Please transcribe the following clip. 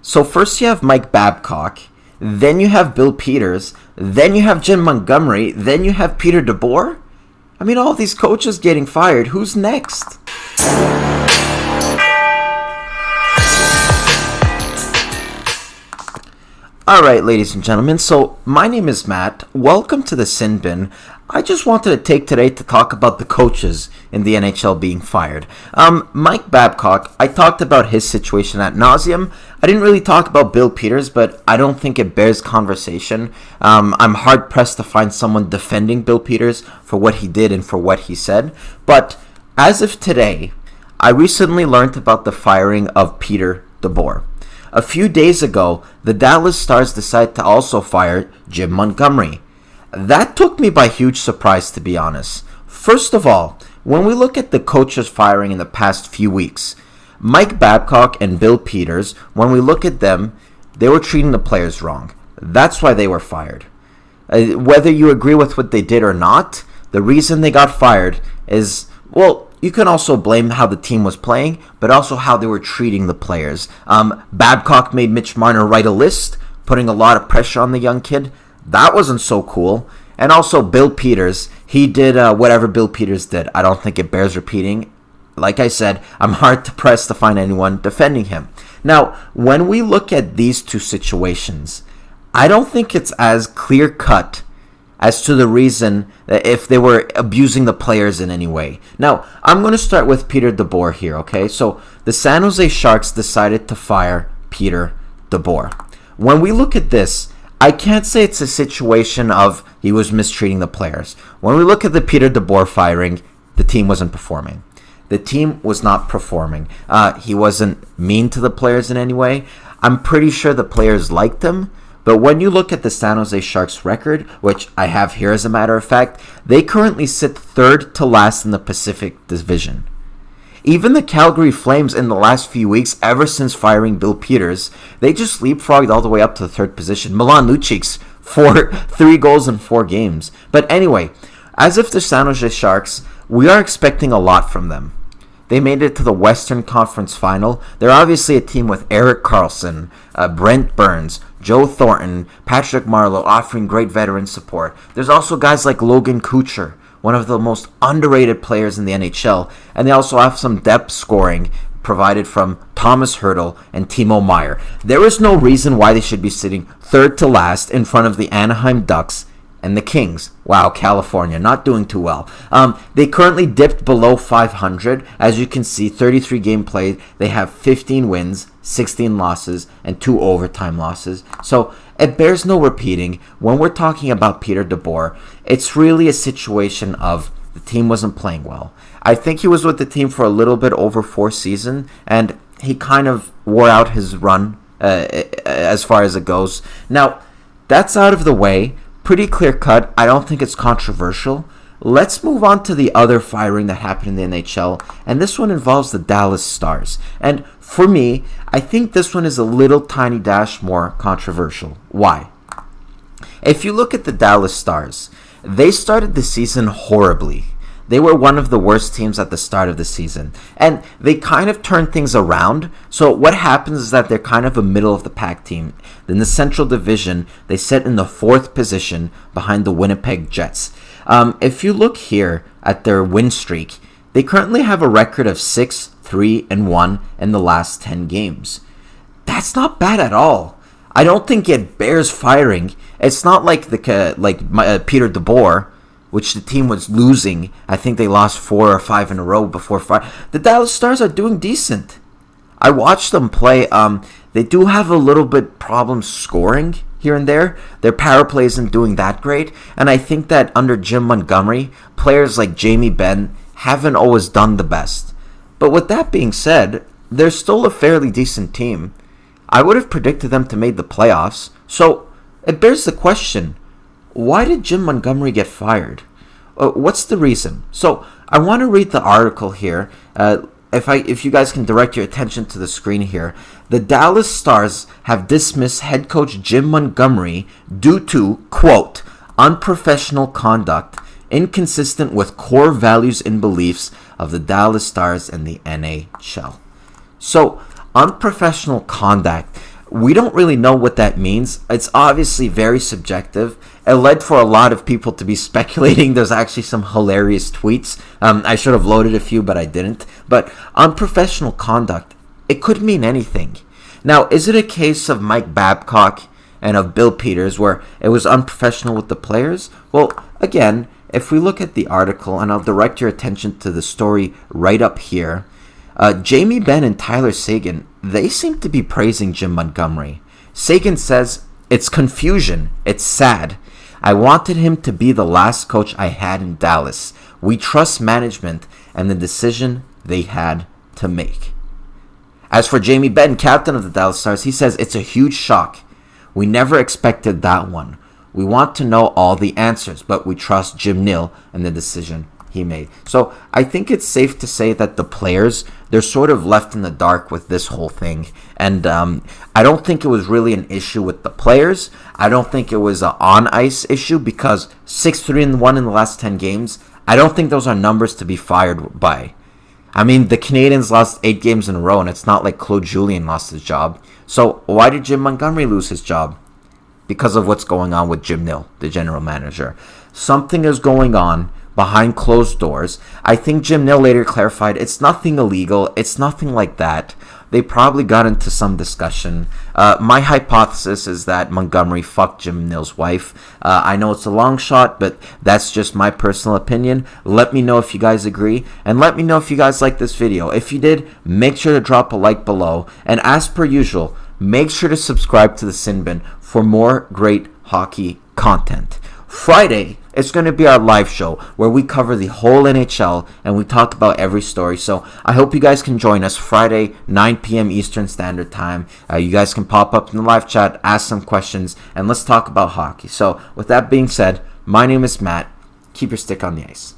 So first you have Mike Babcock, then you have Bill Peters, then you have Jim Montgomery, then you have Peter DeBoer. I mean, all these coaches getting fired. Who's next? Alright, ladies and gentlemen, so my name is Matt. Welcome to the Sin Bin. I just wanted to take today to talk about the coaches in the NHL being fired. Mike Babcock, I talked about his situation ad nauseum. I didn't really talk about Bill Peters, but I don't think it bears conversation. I'm hard-pressed to find someone defending Bill Peters for what he did and for what he said. But as of today, I recently learned about the firing of Peter DeBoer. A few days ago, the Dallas Stars decided to also fire Jim Montgomery. That took me by huge surprise, to be honest. First of all, when we look at the coaches firing in the past few weeks, Mike Babcock and Bill Peters, when we look at them, they were treating the players wrong. That's why they were fired. Whether you agree with what they did or not, the reason they got fired is, well, you can also blame how the team was playing, but also how they were treating the players. Babcock made Mitch Marner write a list, putting a lot of pressure on the young kid. That wasn't so cool. And also Bill Peters, he did whatever Bill Peters did. I don't think it bears repeating. Like I said, I'm hard to press to find anyone defending him. Now, when we look at these two situations, I don't think it's as clear-cut as to the reason if they were abusing the players in any way. Now, I'm going to start with Peter DeBoer here, okay? So, the San Jose Sharks decided to fire Peter DeBoer. When we look at this, I can't say it's a situation of he was mistreating the players. When we look at the Peter DeBoer firing, the team wasn't performing. The team was not performing. He wasn't mean to the players in any way. I'm pretty sure the players liked him. But when you look at the San Jose Sharks record, which I have here as a matter of fact, they currently sit third to last in the Pacific Division. Even the Calgary Flames in the last few weeks, ever since firing Bill Peters, they just leapfrogged all the way up to the third position. Milan Lucic's 3 goals in 4 games. But anyway, as if the San Jose Sharks, we are expecting a lot from them. They made it to the Western Conference Final. They're obviously a team with Erik Karlsson, Brent Burns, Joe Thornton, Patrick Marleau offering great veteran support. There's also guys like Logan Couture, one of the most underrated players in the NHL. And they also have some depth scoring provided from Thomas Hertl and Timo Meier. There is no reason why they should be sitting third to last in front of the Anaheim Ducks and the Kings. Wow, California, not doing too well. They currently dipped below 500. As you can see, 33 game played. They have 15 wins, 16 losses, and 2 overtime losses. So it bears no repeating. When we're talking about Peter DeBoer, it's really a situation of the team wasn't playing well. I think he was with the team for a little bit over 4 seasons, and he kind of wore out his run as far as it goes. Now, that's out of the way. Pretty clear cut. I don't think it's controversial. Let's move on to the other firing that happened in the NHL, and this one involves the Dallas Stars. And for me, I think this one is a little tiny dash more controversial. Why? If you look at the Dallas Stars, they started the season horribly. They were one of the worst teams at the start of the season. And they kind of turned things around. So what happens is that they're kind of a middle-of-the-pack team. In the Central Division, they sit in the 4th position behind the Winnipeg Jets. If you look here at their win streak, they currently have a record of 6-3-1 in the last 10 games. That's not bad at all. I don't think it bears firing. It's not like Peter DeBoer, which the team was losing. I think they lost 4 or 5 in a row before fire. The Dallas Stars are doing decent. I watched them play. They do have a little bit problems scoring here and there. Their power play isn't doing that great. And I think that under Jim Montgomery, players like Jamie Benn haven't always done the best. But with that being said, they're still a fairly decent team. I would have predicted them to make the playoffs. So it bears the question, why did Jim Montgomery get fired? What's the reason? So I want to read the article here. If you guys can direct your attention to the screen here. The Dallas Stars have dismissed head coach Jim Montgomery due to, quote, unprofessional conduct inconsistent with core values and beliefs of the Dallas Stars and the NHL. So, unprofessional conduct. We don't really know what that means. It's obviously very subjective. It led for a lot of people to be speculating. There's actually some hilarious tweets. I should have loaded a few, but I didn't. But unprofessional conduct, it could mean anything. Now, is it a case of Mike Babcock and of Bill Peters where it was unprofessional with the players? Well, again, if we look at the article, and I'll direct your attention to the story right up here, Jamie Benn and Tyler Seguin, they seem to be praising Jim Montgomery. Seguin says, "It's confusion. It's sad. I wanted him to be the last coach I had in Dallas. We trust management and the decision they had to make." As for Jamie Benn, captain of the Dallas Stars, he says, "It's a huge shock. We never expected that one. We want to know all the answers, but we trust Jim Nill and the decision he made." So I think it's safe to say that the players, they're sort of left in the dark with this whole thing. And I don't think it was really an issue with the players. I don't think it was an on-ice issue because 6-3-1 in the last 10 games, I don't think those are numbers to be fired by. I mean, the Canadiens lost 8 games in a row, and it's not like Claude Julien lost his job. So why did Jim Montgomery lose his job? Because of what's going on with Jim Nill, the general manager. Something is going on behind closed doors. I think Jim Nill later clarified it's nothing illegal. It's nothing like that. They probably got into some discussion. My hypothesis is that Montgomery fucked Jim Nill's wife. I know it's a long shot, but that's just my personal opinion. Let me know if you guys agree, and let me know if you guys like this video. If you did, make sure to drop a like below. And as per usual, make sure to subscribe to the Sin Bin for more great hockey content. Friday, it's going to be our live show where we cover the whole NHL and we talk about every story. So I hope you guys can join us Friday, 9 p.m. Eastern Standard Time. You guys can pop up in the live chat, ask some questions, and let's talk about hockey. So with that being said, my name is Matt. Keep your stick on the ice.